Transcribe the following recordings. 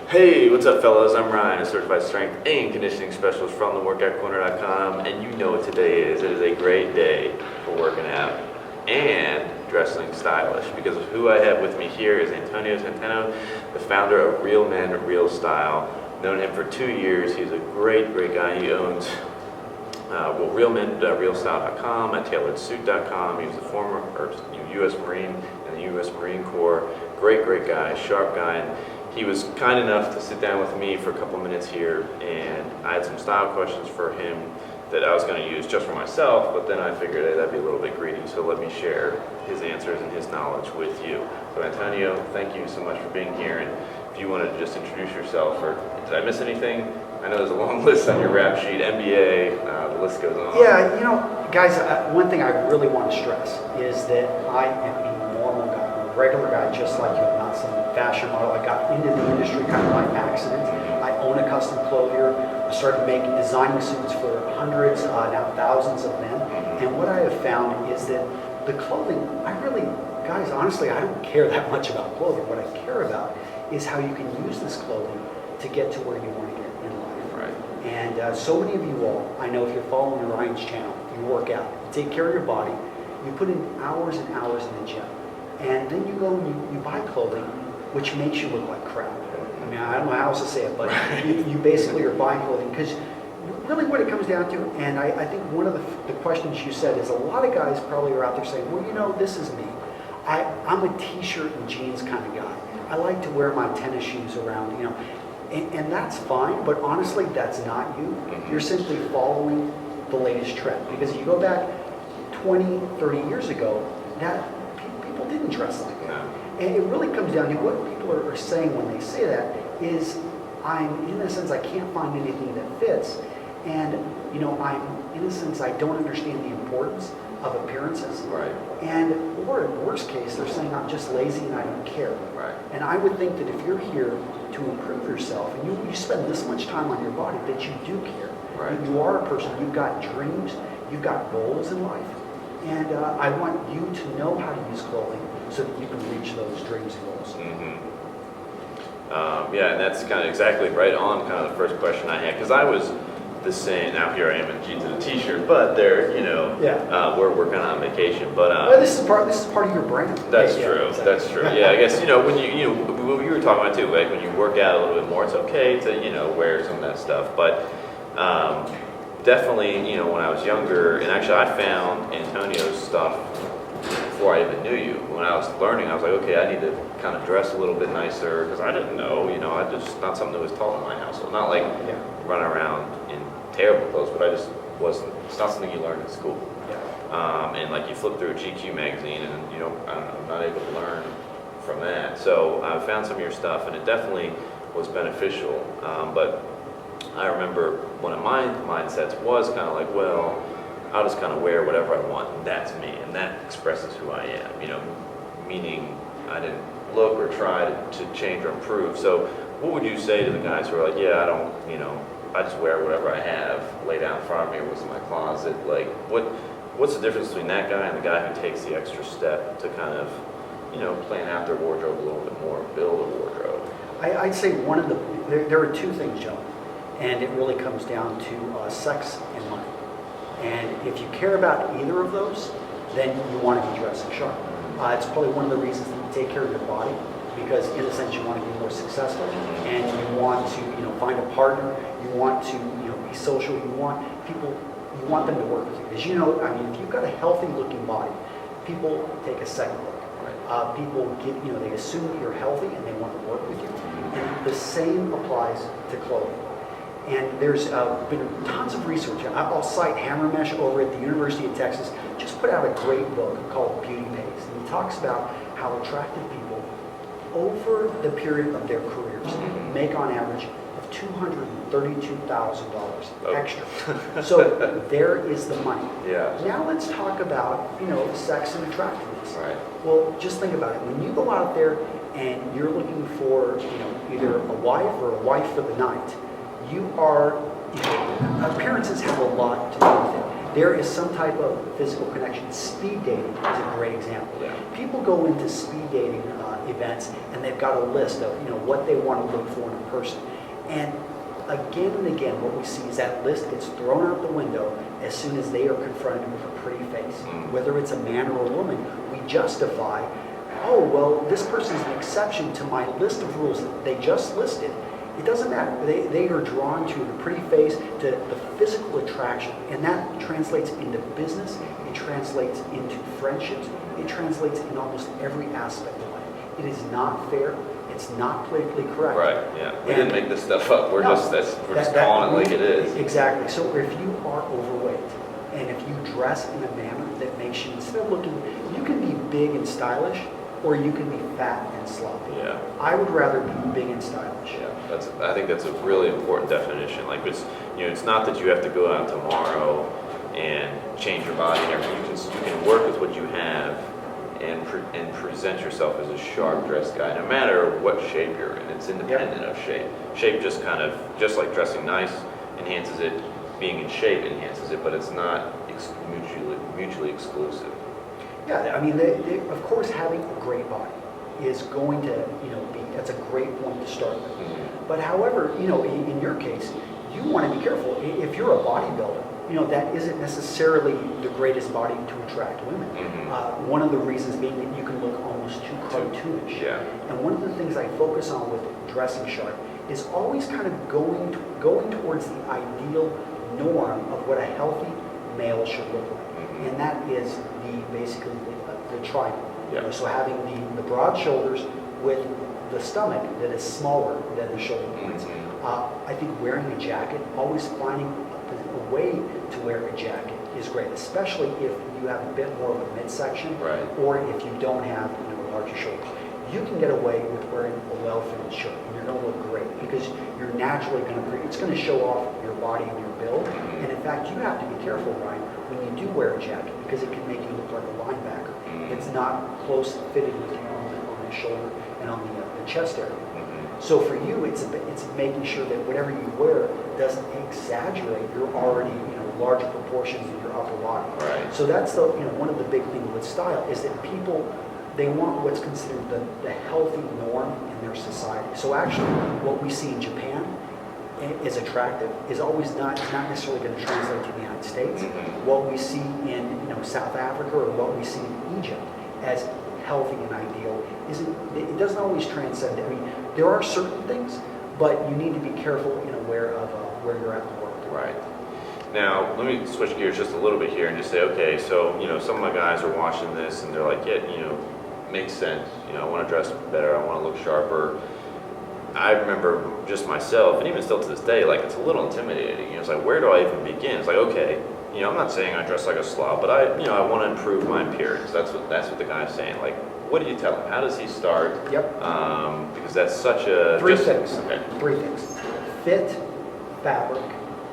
Hey, what's up, fellas? I'm Ryan, a certified strength and conditioning specialist from theworkoutcorner.com, and you know what today is. It is a great day for working out and dressing stylish, because who I have with me here is Antonio Centeno, the founder of Real Men, Real Style. Known him for 2 years. He's a great guy. He owns realmen.realstyle.com and tailoredsuit.com. He was a former U.S. Marine in the U.S. Marine Corps. Great guy, sharp guy. And he was kind enough to sit down with me for a couple minutes here, and I had some style questions for him that I was going to use just for myself, but then I figured hey, that'd be a little bit greedy, so let me share his answers and his knowledge with you. So Antonio, thank you so much for being here, and if you wanted to just introduce yourself, or did I miss anything? I know there's a long list on your rap sheet, MBA, the list goes on. Yeah, you know, guys, one thing I really want to stress is that I am a normal guy, a regular guy just like you, not some fashion model. I got into the industry kind of by accident. I own a custom clothier. I started designing suits for hundreds, now thousands of men. And what I have found is that the clothing, guys, honestly, I don't care that much about clothing. What I care about is how you can use this clothing to get to where you want to get in life. Right. And so many of you all, I know if you're following Ryan's channel, you work out, you take care of your body, you put in hours and hours in the gym, and then you go and you buy clothing which makes you look like crap. I mean, I don't know how else to say it, but you basically are buying clothing because really what it comes down to, and I think one of the questions you said is a lot of guys probably are out there saying, well, you know, this is me. I'm a t-shirt and jeans kind of guy. I like to wear my tennis shoes around, you know, and that's fine, but honestly, that's not you. You're simply following the latest trend, because you go back 20, 30 years ago, that people didn't dress like that. No. And it really comes down to what people are saying when they say that is, in a sense, I can't find anything that fits. And, you know, in a sense, I don't understand the importance of appearances. Right. Or in worst case, they're saying I'm just lazy and I don't care. Right. And I would think that if you're here to improve yourself and you spend this much time on your body, that you do care. Right. You are a person, you've got dreams, you've got goals in life. And I want you to know how to use clothing so that you can reach those dreams and goals. Yeah, and that's kind of exactly right on kind of the first question I had, because I was the same. Now here I am in jeans and a t-shirt, but they're, you know, we're working on vacation. But well, this is part of your brand. That's yeah, true. Exactly. That's true. Yeah, I guess, you know, when you what you were talking about too, like when you work out a little bit more, it's okay to, you know, wear some of that stuff. But definitely, you know, when I was younger, and actually I found Antonio's stuff before I even knew you. When I was learning, I was like, okay, I need to kind of dress a little bit nicer, because I didn't know, you know, I just, not something that was taught in my household. Not like running around in terrible clothes, but I just wasn't, it's not something you learn in school. And like you flip through a GQ magazine and, you know, I don't know, I'm not able to learn from that. So I found some of your stuff and it definitely was beneficial. But I remember one of my mindsets was kind of like, well, I'll just kind of wear whatever I want, and that's me, and that expresses who I am, you know, meaning I didn't look or try to change or improve. So what would you say to the guys who are like, yeah, I don't, you know, I just wear whatever I have laid out in front of me or what's in my closet? Like, what's the difference between that guy and the guy who takes the extra step to kind of, you know, plan out their wardrobe a little bit more, build a wardrobe? I'd say there are two things, Joe, and it really comes down to sex and money. And if you care about either of those, then you want to be dressing sharp. It's probably one of the reasons that you take care of your body, because in a sense you want to be more successful, and you want to, you know, find a partner. You want to, you know, be social. You want them to work with you. As you know, I mean, if you've got a healthy looking body, people take a second look. People they assume that you're healthy and they want to work with you. And the same applies to clothing. And there's been tons of research. I'll cite Hammermesh over at the University of Texas, just put out a great book called Beauty Pays. And he talks about how attractive people over the period of their careers make on average of $232,000 extra. So there is the money. Yeah. Now let's talk about, you know, sex and attractiveness. Right. Well, just think about it. When you go out there and you're looking for, you know, either a wife or a wife for the night, you are, you know, appearances have a lot to do with it. there is some type of physical connection. Speed dating is a great example. Yeah. People go into speed dating events and they've got a list of what they want to look for in a person. And again and again, what we see is that list gets thrown out the window as soon as they are confronted with a pretty face. Whether it's a man or a woman, we justify, oh, well, this person's an exception to my list of rules that they just listed. It doesn't matter. They are drawn to the pretty face, to the physical attraction, and that translates into business, it translates into friendships, it translates in almost every aspect of life. It is not fair. It's not politically correct. Right, yeah. We didn't make this stuff up. We're just calling it like it is. Exactly. So if you are overweight, and if you dress in a manner that makes you, instead of looking, you can be big and stylish, or you can be fat and sloppy. Yeah. I would rather be big and stylish. Yeah, I think that's a really important definition. Like it's not that you have to go out tomorrow and change your body and everything. You can work with what you have and present yourself as a sharp dressed guy, no matter what shape you're in. It's independent of shape. Shape just like dressing nice enhances it. Being in shape enhances it, but it's not mutually exclusive. Yeah, I mean, of course, having a great body is going to, that's a great point to start with. Mm-hmm. But however, in your case, you want to be careful. If you're a bodybuilder, that isn't necessarily the greatest body to attract women. Mm-hmm. One of the reasons being that you can look almost too cartoonish. Yeah. And one of the things I focus on with dressing sharp is always kind of going towards the ideal norm of what a healthy male should look like. Mm-hmm. And that is basically the triangle. Yeah. So having the broad shoulders with the stomach that is smaller than the shoulder points. Mm-hmm. I think wearing a jacket, always finding a way to wear a jacket is great, especially if you have a bit more of a midsection, Right. or if you don't have larger shoulders. You can get away with wearing a well-fitted shirt, and you're going to look great because you're naturally it's going to show off your body and your build. Mm-hmm. And in fact, you have to be careful, Ryan, when you do wear a jacket because it can make you look like a linebacker. Mm-hmm. It's not close fitted with you on the shoulder and on the chest area. Mm-hmm. So for you, it's making sure that whatever you wear doesn't exaggerate your already larger proportions of your upper body. Right. So that's one of the big things with style is that people, they want what's considered the healthy norm in their society. So actually, what we see in Japan is attractive is not necessarily going to translate to the United States. Mm-hmm. What we see in South Africa or what we see in Egypt as healthy and ideal it doesn't always transcend. I mean, there are certain things, but you need to be careful and aware of where you're at in the world. Right. Now, let me switch gears just a little bit here and just say, okay, so, some of my guys are watching this and they're like, yeah, makes sense. I want to dress better. I want to look sharper. I remember just myself, and even still to this day, like it's a little intimidating. It's like, where do I even begin? It's like, okay, I'm not saying I dress like a slob, but I want to improve my appearance. That's what the guy's saying. Like, what do you tell him? How does he start? Yep. Because that's such a Three things. Okay. Three things: fit, fabric,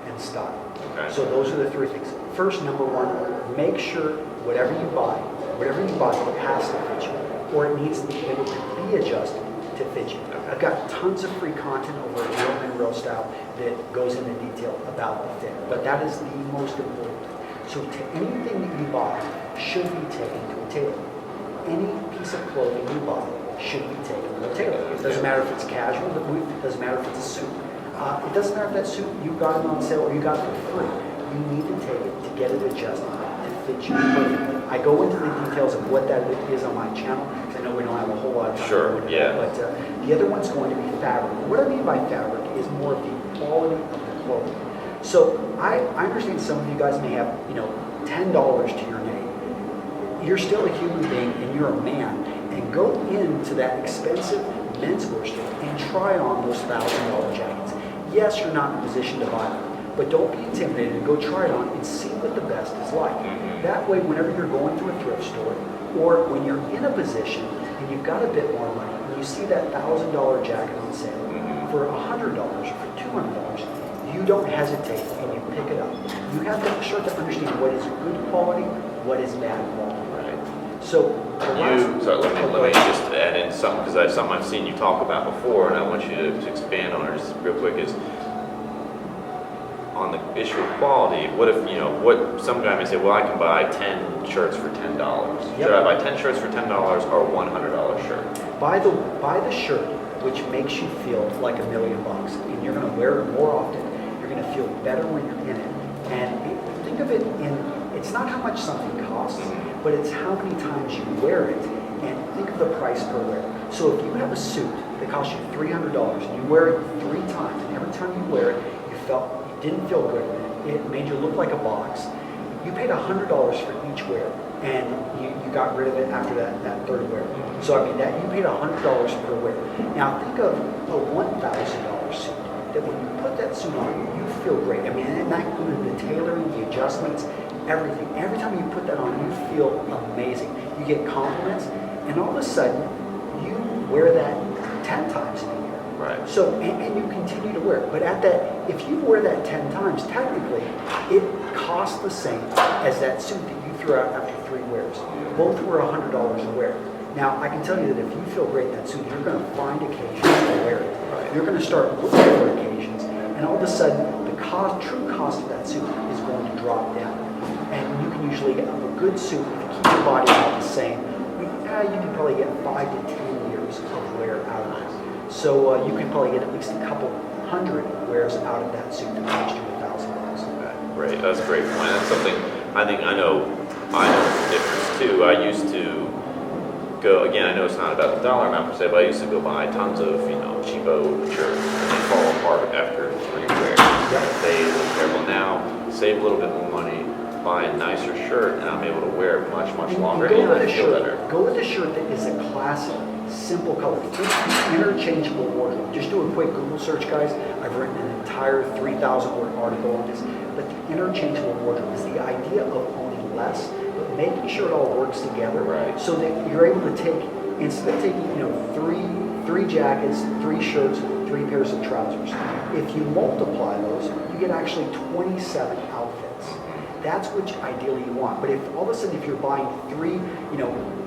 and style. Okay. So those are the three things. First, number one, make sure whatever you buy, it has to fit you, or it needs to be able to be adjusted to fit you. I've got tons of free content over at Real Men Real Style that goes into detail about the fit, but that is the most important thing. So anything that you buy should be taken to a tailor. Any piece of clothing you buy should be taken to a tailor. It doesn't matter if it's casual, it doesn't matter if it's a suit. It doesn't matter if that suit you got it on sale or you got it for free. You need to take it to get it adjusted to fit you perfectly. I go into the details of what that is on my channel because I know we don't have a whole lot of time. Sure, yeah. But the other one's going to be fabric. What I mean by fabric is more of the quality of the clothing. So I understand some of you guys may have $10 to your name. You're still a human being and you're a man, and go into that expensive men's wear store and try on those $1,000 jackets. Yes, you're not in a position to buy them, but don't be intimidated and go try it on and see what the best is like. Mm-hmm. That way, whenever you're going to a thrift store, or when you're in a position and you've got a bit more money, and you see that $1,000 jacket on sale for $100 or for $200, you don't hesitate and you pick it up. You have to start to understand what is good quality, what is bad quality. Right. So, Let me just add in something, because that's something I've seen you talk about before, and I want you to expand on it just real quick, is on the issue of quality, what if, you know, what some guy may say, well, I can buy 10 shirts for $10. Yep. Should I buy 10 shirts for $10 or $100 shirt? Buy the shirt which makes you feel like $1,000,000, and you're going to wear it more often. You're going to feel better when you're in it. And think of it it's not how much something costs, but it's how many times you wear it. And think of the price per wear. So if you have a suit that costs you $300 and you wear it 3 times, and every time you wear it, you didn't feel good in it, it made you look like a box, you paid $100 for each wear, and you got rid of it after that third wear. So I mean, that you paid $100 per wear. Now think of a $1,000 suit, that when you put that suit on, you feel great. I mean, and that included the tailoring, the adjustments, everything. Every time you put that on, you feel amazing. You get compliments, and all of a sudden, you wear that 10 times in a year. Right. So, and you continue to wear it. But if you wear that 10 times, technically, it costs the same as that suit that you threw out after 3 wears. Both were $100 a wear. Now, I can tell you that if you feel great in that suit, you're going to find occasions to wear it. Right. You're going to start looking for occasions, and all of a sudden, the true cost of that suit is going to drop down. And you can usually get a good suit, if you keep your body about the same, you can probably get 5 to 10 years of wear out of it. So you can probably get at least a couple hundred wears out of that suit that cost you $1,000. Great, that's a great point. That's something I know the difference too. I used to go, again, I know it's not about the dollar amount per se, but I used to go buy tons of, cheapo shirts, and they fall apart after 3 wears. Yep. They look terrible. Now, save a little bit more money, buy a nicer shirt, and I'm able to wear it much, much longer, and I feel better. Go with a shirt that is a classic, simple color. Think interchangeable wardrobe. Just do a quick Google search, guys. I've written an entire 3,000-word article on this. But the interchangeable wardrobe is the idea of owning less, but making sure it all works together. Right. So that you're able to take, instead of taking, three jackets, 3 shirts, 3 pairs of trousers. If you multiply those, you get actually 27 outfits. That's which ideally you want. But if all of a sudden, if you're buying 3,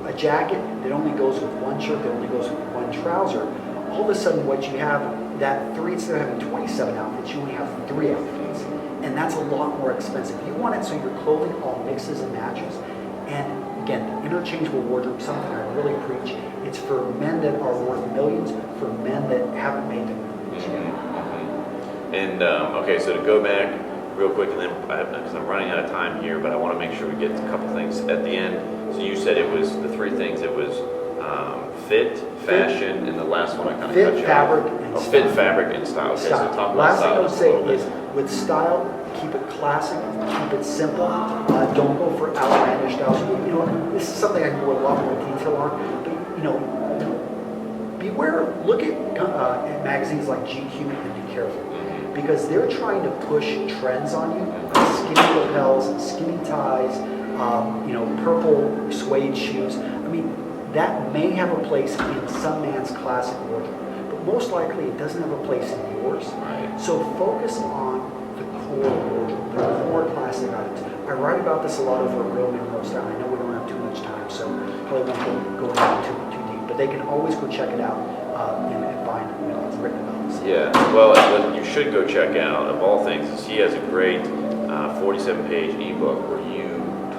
a jacket that only goes with 1 shirt, that only goes with 1 trouser, all of a sudden what you have, that 3, instead of having 27 outfits, you only have 3 outfits. And that's a lot more expensive. You want it so your clothing all mixes and matches. And again, the interchangeable wardrobe, something I really preach. It's for men that are worth millions, for men that haven't made the millions yet. And okay, so to go back real quick, and then because I'm running out of time here, but I want to make sure we get a couple things at the end. So you said it was the 3 things. It was fit, fashion, and the last one I kind of cut you off. Fit, fabric, and style. Fit, fabric, and style. Okay, so talk about Last thing I style would just a say little bit. is, with style, keep it classic, keep it simple. Don't go for outlandish styles. This is something I can go a lot more detail on. But beware. Look at magazines like GQ and be careful, because they're trying to push trends on you. Skinny lapels, skinny ties, purple suede shoes. I mean, that may have a place in some man's classic wardrobe, but most likely it doesn't have a place in yours. Right. So focus on the core wardrobe, the core classic items. I write about this a lot over at Real Men Real Style. I know we don't have too much time, so probably won't go into too deep, but they can always go check it out and find it's written about this. Yeah, well, what you should go check out, of all things, is he has a great 47-page ebook where you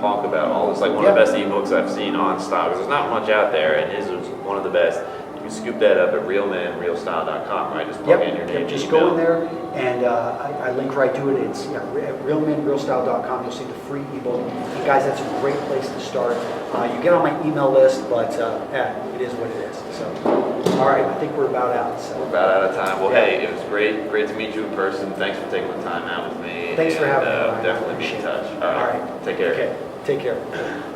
talk about all this, like one of the best ebooks I've seen on style, because there's not much out there, and his was one of the best. You can scoop that up at realmenrealstyle.com, right? Just plug in your name. Just email. go in there, and I link right to it. It's at realmenrealstyle.com. You'll see the free ebook. And guys, that's a great place to start. You get on my email list, but it is what it is. So, all right, I think we're about out. So. We're about out of time. Well, hey, it was great to meet you in person. Thanks for taking the time out with me. Thanks for having me. Definitely be in touch. All right. Take care. Okay. Take care.